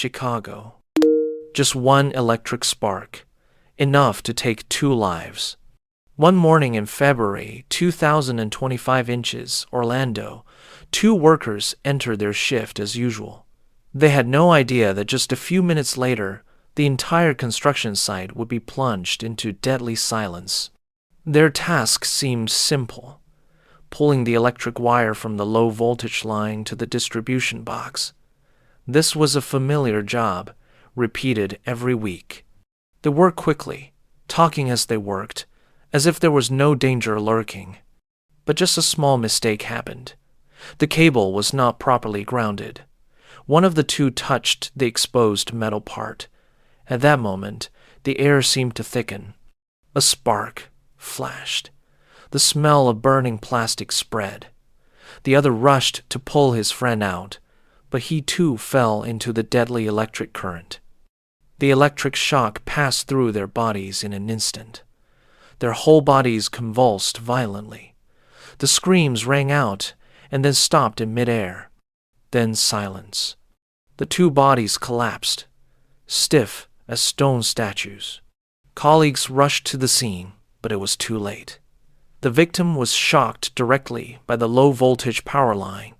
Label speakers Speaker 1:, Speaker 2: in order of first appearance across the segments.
Speaker 1: Chicago. Just one electric spark, enough to take 2 lives. One morning in February 2025 inches, Orlando, 2 workers entered their shift as usual. They had no idea that just a few minutes later, the entire construction site would be plunged into deadly silence. Their task seemed simple: pulling the electric wire from the low-voltage line to the distribution box. This was a familiar job, repeated every week. They worked quickly, talking as they worked, as if there was no danger lurking. But just a small mistake happened. The cable was not properly grounded. One of the 2 touched the exposed metal part. At that moment, the air seemed to thicken. A spark flashed. The smell of burning plastic spread. The other rushed to pull his friend out, but he too fell into the deadly electric current. The electric shock passed through their bodies in an instant. Their whole bodies convulsed violently. The screams rang out and then stopped in midair. Then silence. The 2 bodies collapsed, stiff as stone statues. Colleagues rushed to the scene, but it was too late. The victim was shocked directly by the low-voltage power line,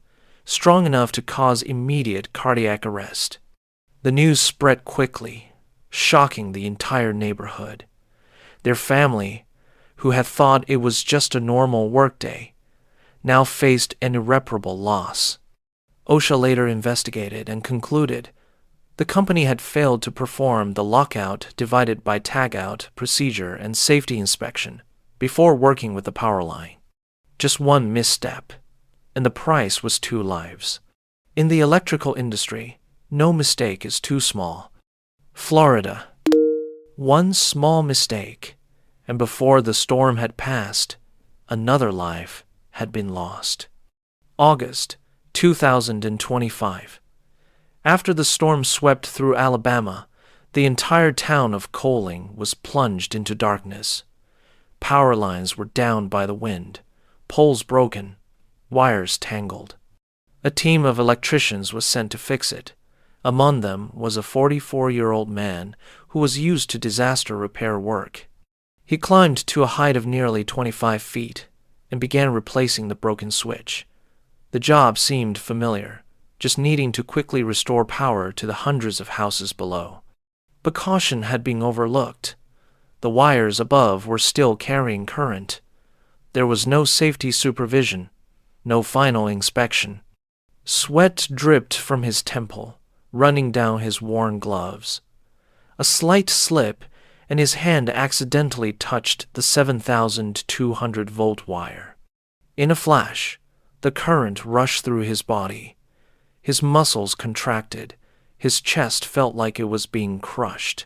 Speaker 1: strong enough to cause immediate cardiac arrest. The news spread quickly, shocking the entire neighborhood. Their family, who had thought it was just a normal workday, now faced an irreparable loss. OSHA later investigated and concluded the company had failed to perform the lockout divided by tagout procedure and safety inspection before working with the power line. Just one misstep, and the price was 2 lives. In the electrical industry, no mistake is too small. Florida. One small mistake, and before the storm had passed, another life had been lost. August 2025. After the storm swept through Alabama, the entire town of Coaling was plunged into darkness. Power lines were down by the wind, poles broken, wires tangled. A team of electricians was sent to fix it. Among them was a 44-year-old man who was used to disaster repair work. He climbed to a height of nearly 25 feet and began replacing the broken switch. The job seemed familiar, just needing to quickly restore power to the hundreds of houses below. But caution had been overlooked. The wires above were still carrying current. There was no safety supervision, no final inspection. Sweat dripped from his temple, running down his worn gloves. A slight slip, and his hand accidentally touched the 7,200-volt wire. In a flash, the current rushed through his body. His muscles contracted. His chest felt like it was being crushed.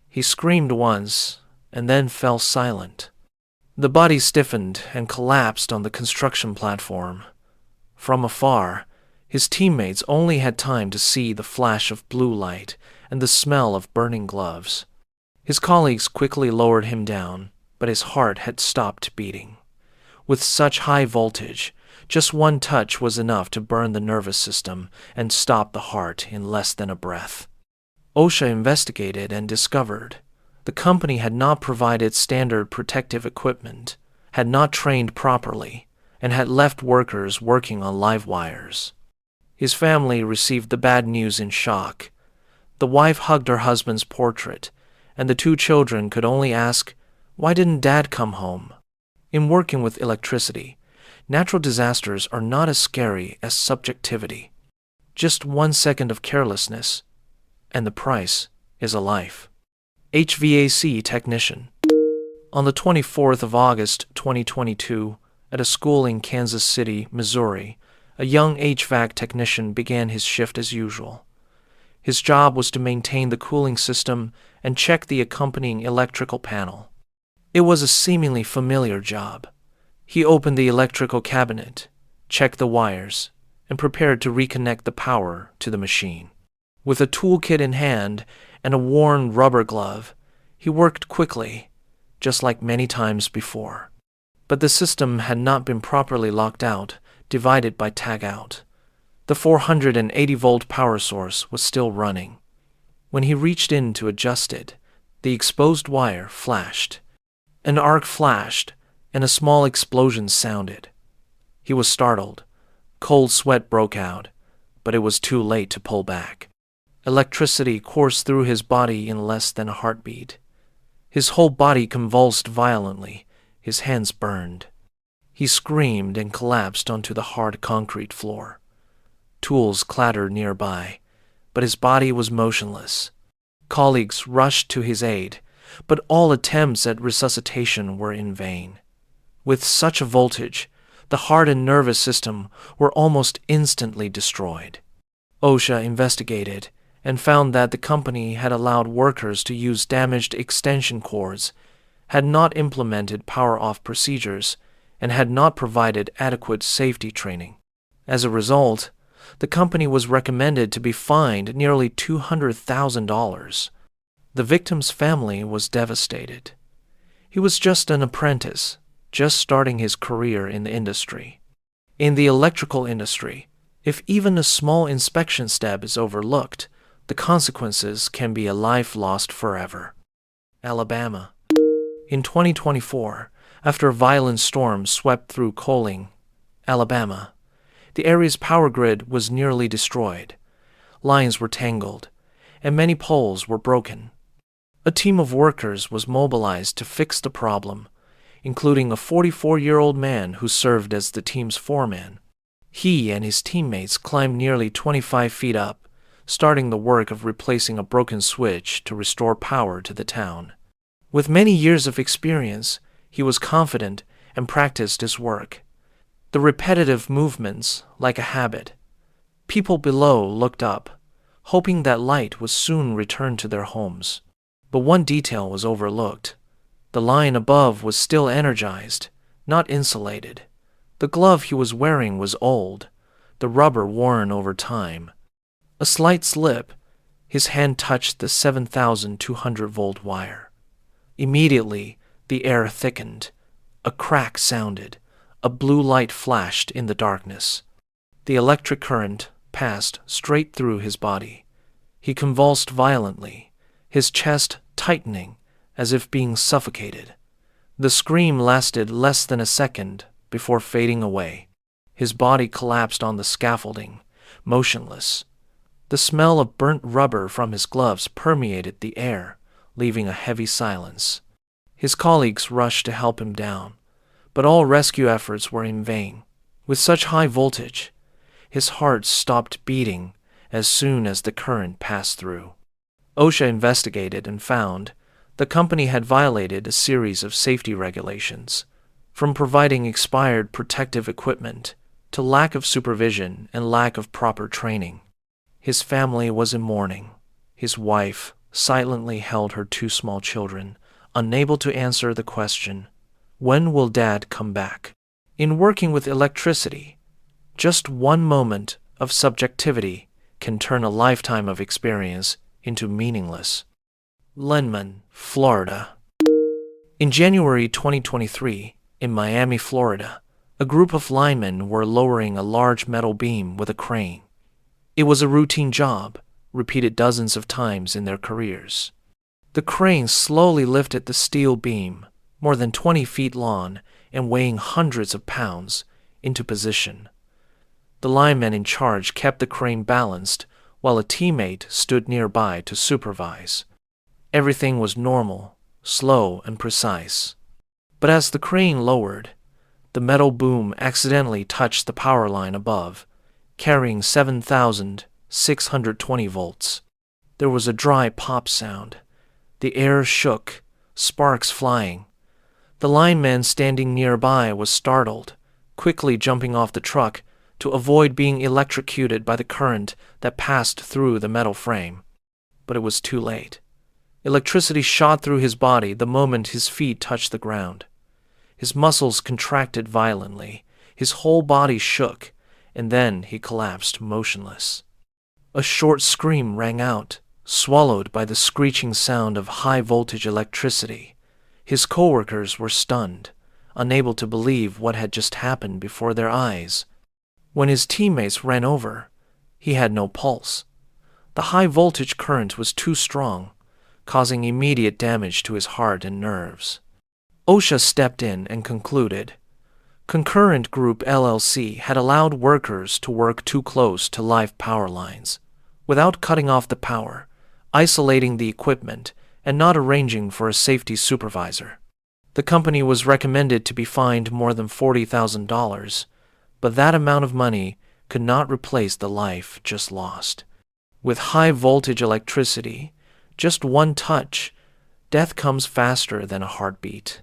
Speaker 1: He screamed once, and then fell silent. The body stiffened and collapsed on the construction platform. From afar, his teammates only had time to see the flash of blue light and the smell of burning gloves. His colleagues quickly lowered him down, but his heart had stopped beating. With such high voltage, just one touch was enough to burn the nervous system and stop the heart in less than a breath. OSHA investigated and discovered the company had not provided standard protective equipment, had not trained properly, and had left workers working on live wires. His family received the bad news in shock. The wife hugged her husband's portrait, and the 2 children could only ask, "Why didn't Dad come home?" In working with electricity, natural disasters are not as scary as subjectivity. Just 1 second of carelessness, and the price is a life. HVAC technician. On the 24th of August 2022, at a school in Kansas City, Missouri, a young HVAC technician began his shift as usual. His job was to maintain the cooling system and check the accompanying electrical panel. It was a seemingly familiar job. He opened the electrical cabinet, checked the wires, and prepared to reconnect the power to the machine. With a toolkit in hand and a worn rubber glove, he worked quickly, just like many times before. But the system had not been properly locked out, divided by tagout. The 480-volt power source was still running. When he reached in to adjust it, the exposed wire flashed. An arc flashed, and a small explosion sounded. He was startled. Cold sweat broke out, but it was too late to pull back. Electricity coursed through his body in less than a heartbeat. His whole body convulsed violently. His hands burned. He screamed and collapsed onto the hard concrete floor. Tools clattered nearby, but his body was motionless. Colleagues rushed to his aid, but all attempts at resuscitation were in vain. With such a voltage, the heart and nervous system were almost instantly destroyed. OSHA investigated and found that the company had allowed workers to use damaged extension cords, had not implemented power-off procedures, and had not provided adequate safety training. As a result, the company was recommended to be fined nearly $200,000. The victim's family was devastated. He was just an apprentice, just starting his career in the industry. In the electrical industry, if even a small inspection step is overlooked, the consequences can be a life lost forever. Alabama. In 2024, after a violent storm swept through Coaling, Alabama, the area's power grid was nearly destroyed. Lines were tangled, and many poles were broken. A team of workers was mobilized to fix the problem, including a 44-year-old man who served as the team's foreman. He and his teammates climbed nearly 25 feet up, starting the work of replacing a broken switch to restore power to the town. With many years of experience, he was confident and practiced his work. The repetitive movements, like a habit. People below looked up, hoping that light would soon return to their homes. But one detail was overlooked. The line above was still energized, not insulated. The glove he was wearing was old, the rubber worn over time. A slight slip, his hand touched the 7,200-volt wire. Immediately, the air thickened. A crack sounded. A blue light flashed in the darkness. The electric current passed straight through his body. He convulsed violently, his chest tightening as if being suffocated. The scream lasted less than a second before fading away. His body collapsed on the scaffolding, motionless. The smell of burnt rubber from his gloves permeated the air, leaving a heavy silence. His colleagues rushed to help him down, but all rescue efforts were in vain. With such high voltage, his heart stopped beating as soon as the current passed through. OSHA investigated and found the company had violated a series of safety regulations, from providing expired protective equipment to lack of supervision and lack of proper training. His family was in mourning. His wife silently held her 2 small children, unable to answer the question, "When will Dad come back?" In working with electricity, just one moment of subjectivity can turn a lifetime of experience into meaningless. Linemen, Florida. In January 2023, in Miami, Florida, a group of linemen were lowering a large metal beam with a crane. It was a routine job, repeated dozens of times in their careers. The crane slowly lifted the steel beam, more than 20 feet long and weighing hundreds of pounds, into position. The lineman in charge kept the crane balanced while a teammate stood nearby to supervise. Everything was normal, slow, and precise. But as the crane lowered, the metal boom accidentally touched the power line above, carrying 7,620 volts. There was a dry pop sound. The air shook, sparks flying. The lineman standing nearby was startled, quickly jumping off the truck to avoid being electrocuted by the current that passed through the metal frame. But it was too late. Electricity shot through his body the moment his feet touched the ground. His muscles contracted violently, his whole body shook, and then he collapsed motionless. A short scream rang out, swallowed by the screeching sound of high-voltage electricity. His coworkers were stunned, unable to believe what had just happened before their eyes. When his teammates ran over, he had no pulse. The high voltage current was too strong, causing immediate damage to his heart and nerves. OSHA stepped in and concluded. Concurrent Group LLC had allowed workers to work too close to live power lines, without cutting off the power, isolating the equipment, and not arranging for a safety supervisor. The company was recommended to be fined more than $40,000, but that amount of money could not replace the life just lost. With high voltage electricity, just one touch, death comes faster than a heartbeat.